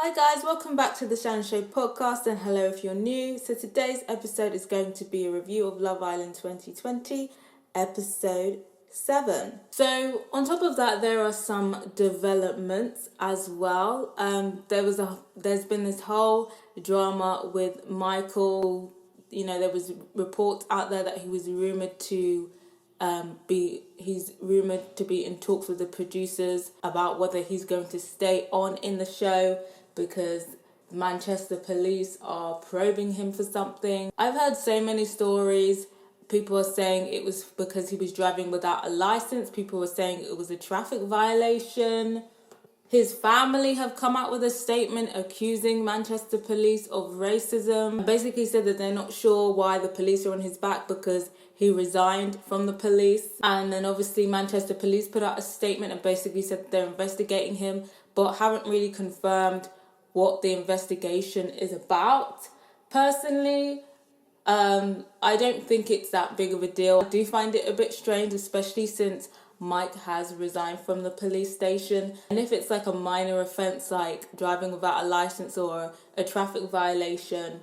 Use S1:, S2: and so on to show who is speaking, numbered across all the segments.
S1: Hi guys, welcome back to the Shannon Show podcast, and hello if you're new. So today's episode is going to be a review of Love Island 2020, episode 7. So on top of that, there are some developments as well. There's been this whole drama with Michael. You know, there was reports out there that he was rumored to he's rumored to be in talks with the producers about whether he's going to stay on in the show because Manchester police are probing him for something. I've heard so many stories. People are saying it was because he was driving without a license. People were saying it was a traffic violation. His family have come out with a statement accusing Manchester police of racism. Basically said that they're not sure why the police are on his back because he resigned from the police. And then obviously Manchester police put out a statement and basically said that they're investigating him, but haven't really confirmed what the investigation is about. Personally, I don't think it's that big of a deal. I do find it a bit strange, especially since Mike has resigned from the police station. And if it's like a minor offence like driving without a license or a traffic violation,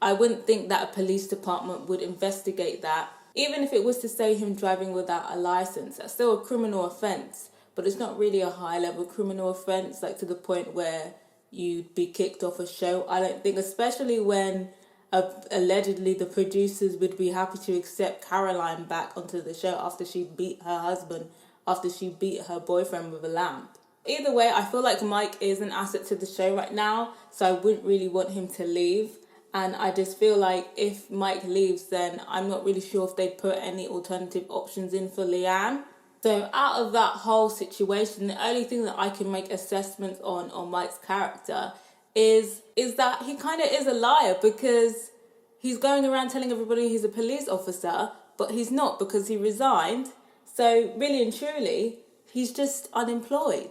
S1: I wouldn't think that a police department would investigate that. Even if it was to say him driving without a license, that's still a criminal offence, but it's not really a high level criminal offence, like to the point where you'd be kicked off a show. I don't think, especially when allegedly the producers would be happy to accept Caroline back onto the show after she beat her husband, after she beat her boyfriend with a lamp. Either way, I feel like Mike is an asset to the show right now, so I wouldn't really want him to leave. And I just feel like if Mike leaves, then I'm not really sure if they'd put any alternative options in for Leanne. So out of that whole situation, the only thing that I can make assessments on Mike's character is that he kind of is a liar, because he's going around telling everybody he's a police officer, but he's not, because he resigned. So really and truly, he's just unemployed.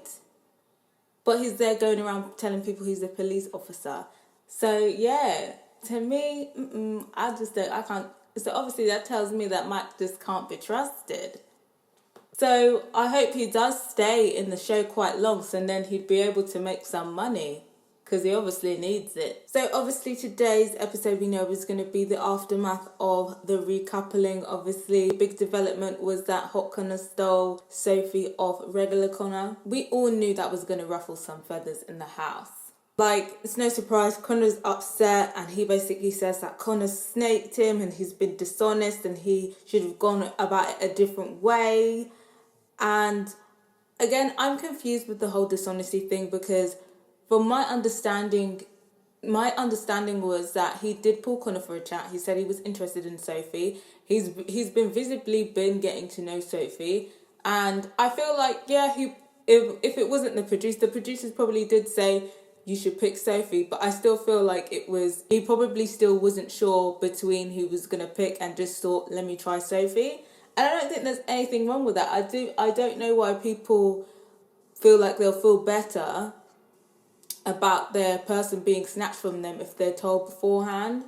S1: But he's there going around telling people he's a police officer. So yeah, to me, I can't. So obviously that tells me that Mike just can't be trusted. So I hope he does stay in the show quite long, so then he'd be able to make some money, because he obviously needs it. So obviously today's episode, we know, is going to be the aftermath of the recoupling. Obviously, big development was that Hot Connor stole Sophie off regular Connor. We all knew that was going to ruffle some feathers in the house. Like, it's no surprise, Connor's upset, and he basically says that Connor snaked him and he's been dishonest and he should have gone about it a different way. And again, I'm confused with the whole dishonesty thing, because from my understanding was that he did pull Connor for a chat. He said he was interested in Sophie. He's been visibly getting to know Sophie, and I feel like, yeah, if it wasn't the producers probably did say you should pick Sophie, but I still feel like he probably still wasn't sure between who was gonna pick and just thought, let me try Sophie. And I don't think there's anything wrong with that. I don't know why people feel like they'll feel better about their person being snatched from them if they're told beforehand.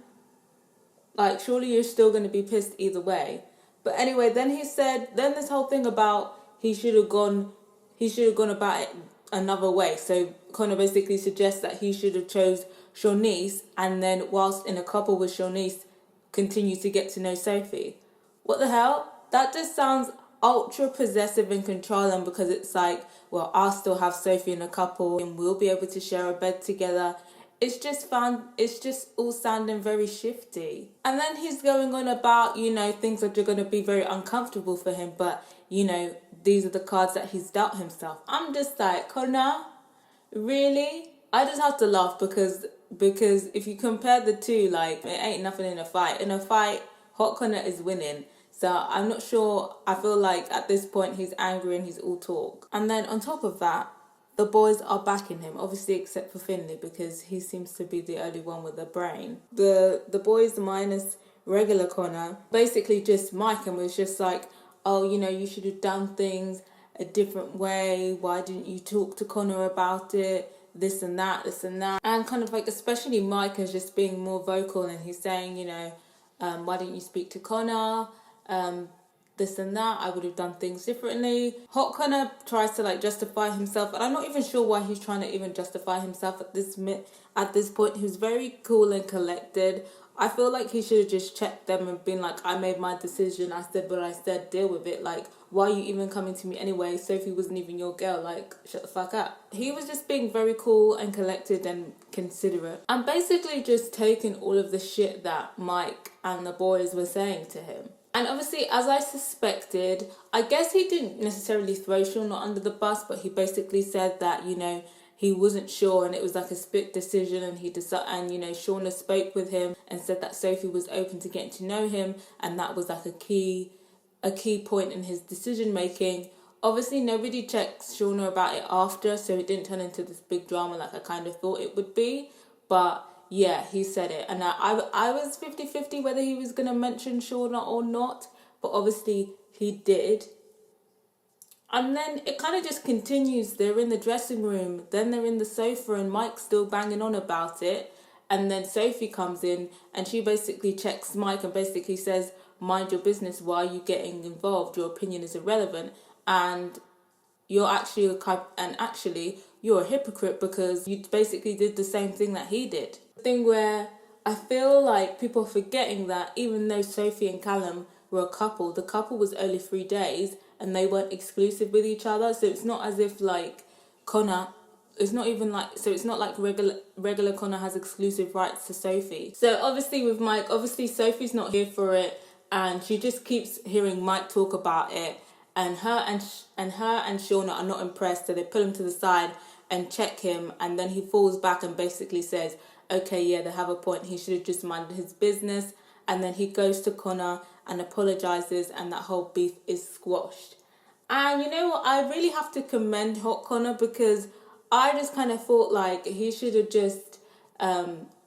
S1: Like, surely you're still going to be pissed either way. But anyway, then this whole thing about he should have gone about it another way. So Connor basically suggests that he should have chose Shawnice, and then whilst in a couple with Shawnice, continue to get to know Sophie. What the hell? That just sounds ultra possessive and controlling, because it's like, well, I'll still have Sophie in a couple and we'll be able to share a bed together. It's just all sounding very shifty. And then he's going on about, things that are going to be very uncomfortable for him, but, these are the cards that he's dealt himself. I'm just like, Connor, really? I just have to laugh because if you compare the two, like, it ain't nothing in a fight. In a fight, Hot Connor is winning. So I'm not sure. I feel like at this point he's angry and he's all talk. And then on top of that, the boys are backing him, obviously except for Finley, because he seems to be the only one with a brain. The boys minus regular Connor basically just Mike, and was just like, oh, you should have done things a different way. Why didn't you talk to Connor about it? This and that. And kind of like, especially Mike is just being more vocal, and he's saying, why didn't you speak to Connor? this and that. I would have done things differently. Hot Connor tries to like justify himself, and I'm not even sure why he's trying to even justify himself at this point. He was very cool and collected. I feel like he should have just checked them and been like, I made my decision, I said what I said, deal with it. Like, why are you even coming to me anyway? Sophie wasn't even your girl, like, shut the fuck up. He was just being very cool and collected and considerate. And basically just taking all of the shit that Mike and the boys were saying to him. And obviously, as I suspected, I guess he didn't necessarily throw Shauna under the bus, but he basically said that, you know, he wasn't sure and it was like a split decision, and Shauna spoke with him and said that Sophie was open to getting to know him, and that was like a key point in his decision making. Obviously nobody checks Shauna about it after, so it didn't turn into this big drama like I kind of thought it would be. But yeah, he said it, and I was 50-50 whether he was going to mention Shauna or not, but obviously he did. And then it kind of just continues. They're in the dressing room, then they're in the sofa, and Mike's still banging on about it. And then Sophie comes in and she basically checks Mike and basically says, mind your business, why are you getting involved? Your opinion is irrelevant. And you're actually you're a hypocrite because you basically did the same thing that he did. The thing where I feel like people are forgetting that even though Sophie and Callum were a couple, the couple was only 3 days and they weren't exclusive with each other. So it's not as if like Connor, it's not like regular Connor has exclusive rights to Sophie. So obviously with Mike, Sophie's not here for it, and she just keeps hearing Mike talk about it, and her and Shauna are not impressed, so they pull him to the side and check him, and then he falls back and basically says, okay, yeah, they have a point, he should have just minded his business. And then he goes to Connor and apologizes, and that whole beef is squashed. And you know what, I really have to commend Hot Connor, because I just kind of thought like he should have just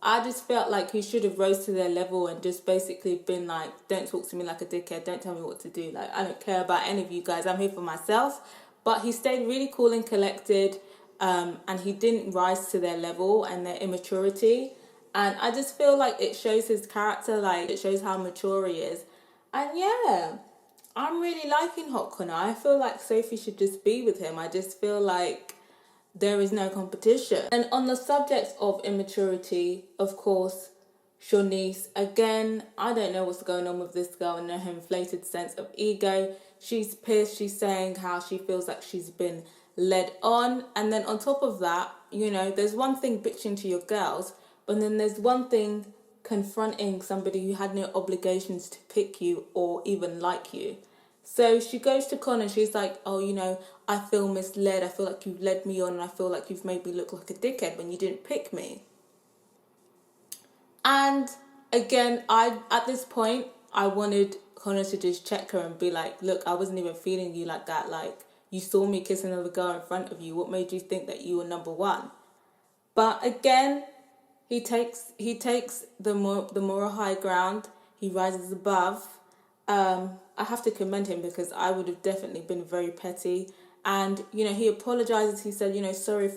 S1: I just felt like he should have rose to their level and just basically been like, don't talk to me like a dickhead, don't tell me what to do, like I don't care about any of you guys, I'm here for myself. But he stayed really cool and collected, and he didn't rise to their level and their immaturity. And I just feel like it shows his character, like it shows how mature he is. And yeah, I'm really liking Hot Connor. I feel like Sophie should just be with him. I just feel like there is no competition. And on the subject of immaturity, of course, Shanice, again, I don't know what's going on with this girl and her inflated sense of ego. She's pissed. She's saying how she feels like she's been led on. And then on top of that, you know, there's one thing bitching to your girls, but then there's one thing confronting somebody who had no obligations to pick you or even like you. So she goes to Con and she's like, oh, you know, I feel misled. I feel like you've led me on, and I feel like you've made me look like a dickhead when you didn't pick me. And again, at this point, I wanted Connor to just check her and be like, look, I wasn't even feeling you like that. Like, you saw me kissing another girl in front of you. What made you think that you were number one? But again, he takes the moral high ground. He rises above. I have to commend him, because I would have definitely been very petty. And, you know, he apologizes. He said, you know, sorry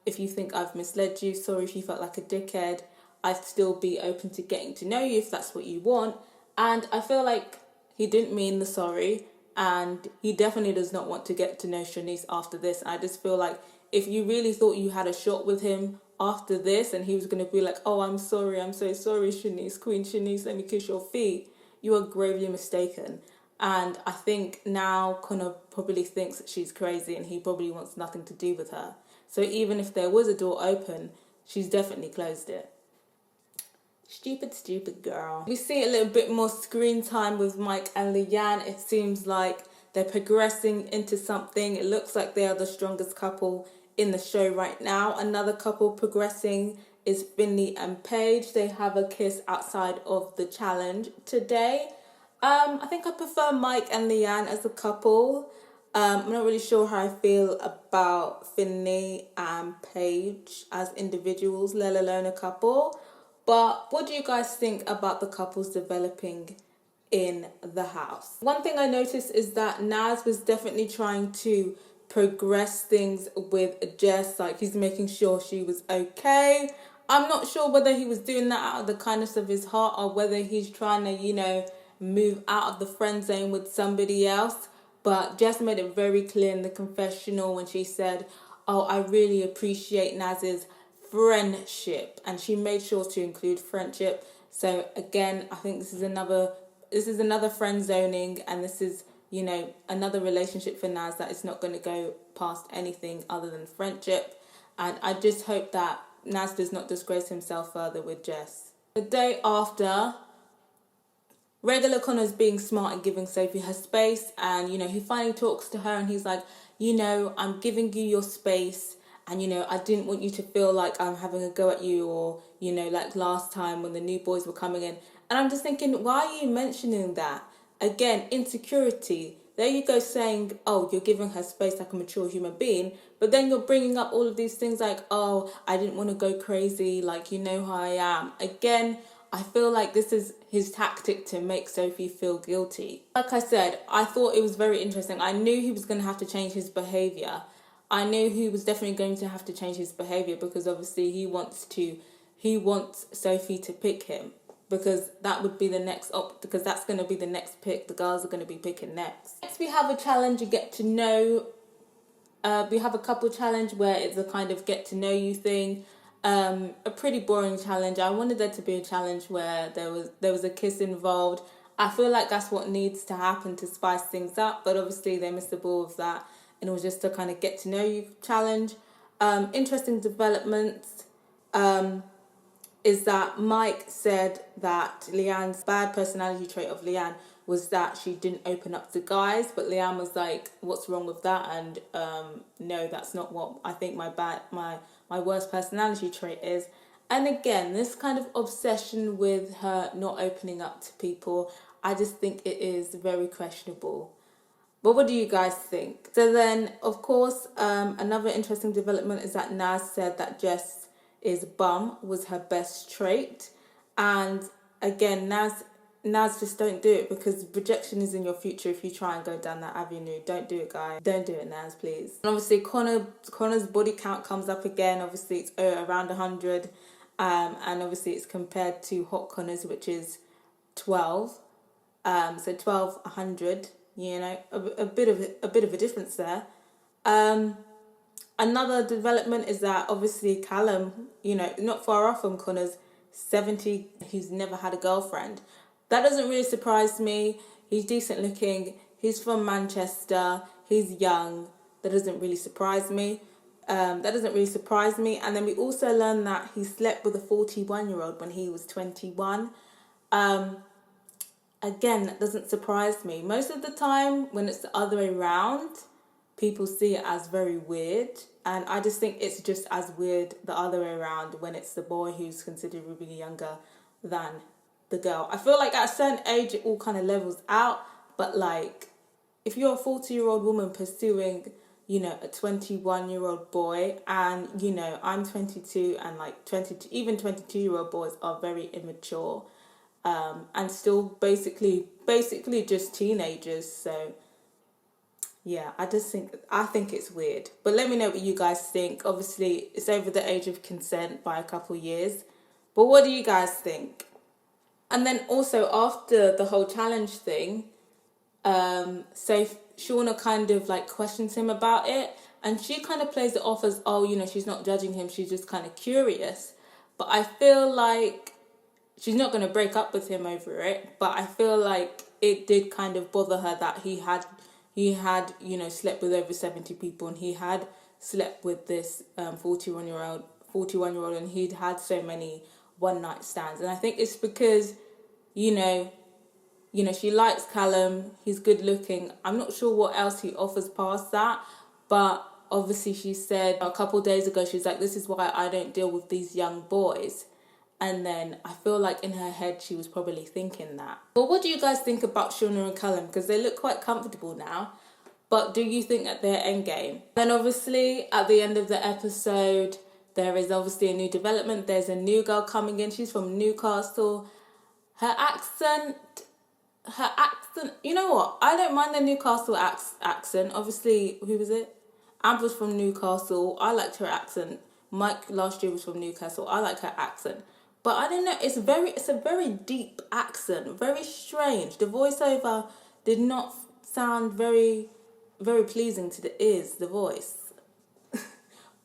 S1: if you think I've misled you. Sorry if you felt like a dickhead. I'd still be open to getting to know you if that's what you want. And I feel like he didn't mean the sorry. And he definitely does not want to get to know Shanice after this. I just feel like if you really thought you had a shot with him after this and he was going to be like, oh, I'm so sorry, Shanice, Queen Shanice, let me kiss your feet, you are gravely mistaken. And I think now Connor probably thinks that she's crazy and he probably wants nothing to do with her. So even if there was a door open, she's definitely closed it. Stupid girl. We see a little bit more screen time with Mike and Leanne. It seems like they're progressing into something. It looks like they are the strongest couple in the show right now. Another couple progressing is Finley and Paige. They have a kiss outside of the challenge today. I think I prefer Mike and Leanne as a couple. I'm not really sure how I feel about Finley and Paige as individuals, let alone a couple. But what do you guys think about the couples developing in the house? One thing I noticed is that Naz was definitely trying to progress things with Jess. Like, he's making sure she was okay. I'm not sure whether he was doing that out of the kindness of his heart or whether he's trying to, you know, move out of the friend zone with somebody else. But Jess made it very clear in the confessional when she said, "Oh, I really appreciate Naz's friendship," and she made sure to include friendship. So again, I think this is another friend zoning, and this is, you know, another relationship for Naz that is not going to go past anything other than friendship. And I just hope that Naz does not disgrace himself further with Jess. The day after, regular Connor's being smart and giving Sophie her space, and, you know, he finally talks to her and he's like, "You know, I'm giving you your space, and, you know, I didn't want you to feel like I'm having a go at you, or, you know, like last time when the new boys were coming in." And I'm just thinking, why are you mentioning that? Again, insecurity. There you go, saying, "Oh, you're giving her space like a mature human being," but then you're bringing up all of these things like, "Oh, I didn't want to go crazy, like, you know how I am." Again, I feel like this is his tactic to make Sophie feel guilty. Like I said, I thought it was very interesting. I knew he was going to have to change his behaviour. I knew he was definitely going to have to change his behaviour, because obviously he wants Sophie to pick him, because that would be the next because that's going to be the next pick. The girls are going to be picking next. Next we have a challenge, you get to know. We have a couple challenge where it's a kind of get to know you thing. A pretty boring challenge. I wanted there to be a challenge where there was a kiss involved. I feel like that's what needs to happen to spice things up, but obviously they missed the ball with that, and it was just a kind of get to know you challenge. Interesting developments is that Mike said that Leanne's bad personality trait of Leanne was that she didn't open up to guys, but Leanne was like, "What's wrong with that?" And no, that's not what I think my worst personality trait is. And again, this kind of obsession with her not opening up to people, I just think it is very questionable. But what do you guys think? So then, of course, another interesting development is that Naz said that Jess is bum was her best trait. And again, Naz, just don't do it, because rejection is in your future if you try and go down that avenue. Don't do it, guys. Don't do it, Naz, please. And obviously, Connor's body count comes up again. Obviously, it's around 100. And obviously, it's compared to Hot Connor's, which is 12. So 12, 100. You know, a bit of a difference there. Another development is that obviously Callum, you know, not far off from Connor's 70, he's never had a girlfriend. That doesn't really surprise me. He's decent looking. He's from Manchester. He's young. That doesn't really surprise me. And then we also learned that he slept with a 41-year-old when he was 21. Again, that doesn't surprise me. Most of the time, when it's the other way around, people see it as very weird. And I just think it's just as weird the other way around when it's the boy who's considerably younger than the girl. I feel like at a certain age, it all kind of levels out. But like, if you're a 40-year-old woman pursuing, you know, a 21-year-old boy, and, you know, I'm 22, and like 22, even 22-year-old boys are very immature. And still basically just teenagers. So yeah, I think it's weird. But let me know what you guys think. Obviously, it's over the age of consent by a couple years. But what do you guys think? And then also after the whole challenge thing, so Shauna kind of like questions him about it, and she kind of plays it off as, oh, you know, she's not judging him, she's just kind of curious. But I feel like she's not going to break up with him over it, but I feel like it did kind of bother her that he had, you know, slept with over 70 people, and he had slept with this 41-year-old, and he'd had so many one-night stands. And I think it's because, you know, she likes Callum, he's good looking. I'm not sure what else he offers past that, but obviously she said a couple of days ago, she's like, "This is why I don't deal with these young boys." And then I feel like in her head, she was probably thinking that. But what do you guys think about Shauna and Callum? Because they look quite comfortable now. But do you think that they're endgame? Then obviously, at the end of the episode, there is obviously a new development. There's a new girl coming in. She's from Newcastle. Her accent, you know what? I don't mind the Newcastle accent. Obviously, who was it? Amber's from Newcastle. I liked her accent. Mike last year was from Newcastle. I like her accent. but I don't know, it's a very deep accent, very strange. The voiceover did not sound very pleasing to the ears, the voice.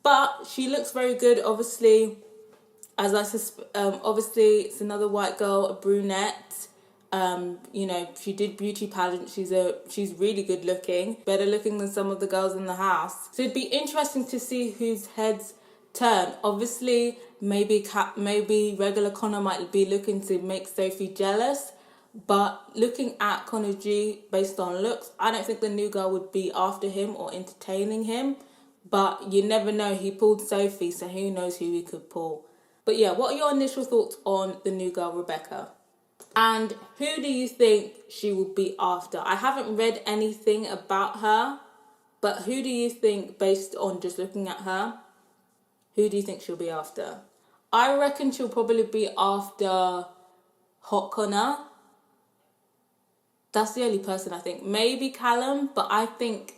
S1: But she looks very good, obviously. Obviously it's another white girl, a brunette. She did beauty pageant. She's really good looking, better looking than some of the girls in the house. So it'd be interesting to see whose heads turn. Obviously, maybe regular Connor might be looking to make Sophie jealous, but looking at Connor G based on looks, I don't think the new girl would be after him or entertaining him. But you never know. He pulled Sophie, so who knows who he could pull. But yeah, what are your initial thoughts on the new girl, Rebecca? And who do you think she will be after? I haven't read anything about her, but who do you think, based on just looking at her, who do you think she'll be after? I reckon she'll probably be after Hot Connor. That's the only person I think. Maybe Callum, but I think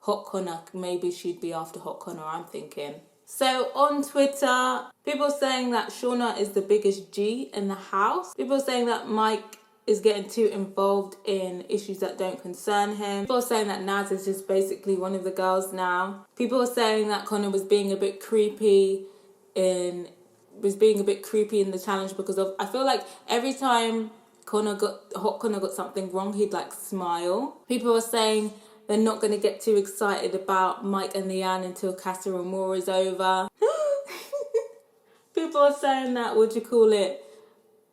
S1: Hot Connor, maybe she'd be after Hot Connor, I'm thinking. So on Twitter, people are saying that Shauna is the biggest G in the house. People are saying that Mike is getting too involved in issues that don't concern him. People are saying that Naz is just basically one of the girls now. People are saying that Connor was being a bit creepy in the challenge because of, I feel like every time Hot Connor got something wrong, he'd like smile. People are saying they're not going to get too excited about Mike and Leanne until Casa Amor is over. People are saying that,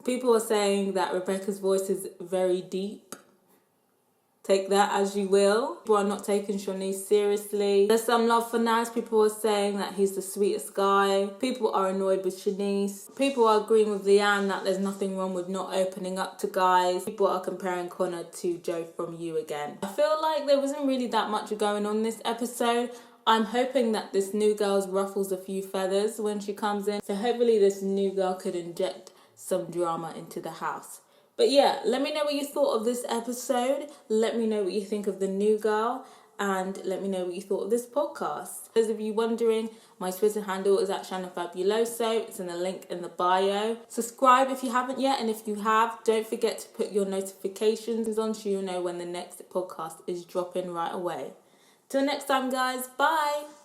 S1: people are saying that Rebecca's voice is very deep. Take that as you will. People are not taking Shanice seriously. There's some love for Naz. People are saying that he's the sweetest guy. People are annoyed with Shanice. People are agreeing with Leanne that there's nothing wrong with not opening up to guys. People are comparing Connor to Joe from You Again. I feel like there wasn't really that much going on this episode. I'm hoping that this new girl ruffles a few feathers when she comes in. So hopefully this new girl could inject some drama into the house. But yeah, let me know what you thought of this episode. Let me know what you think of the new girl. And let me know what you thought of this podcast. Those of you wondering, my Twitter handle is at shannonbafundilaenquiries. It's in the link in the bio. Subscribe if you haven't yet. And if you have, don't forget to put your notifications on so you'll know when the next podcast is dropping right away. Till next time, guys. Bye.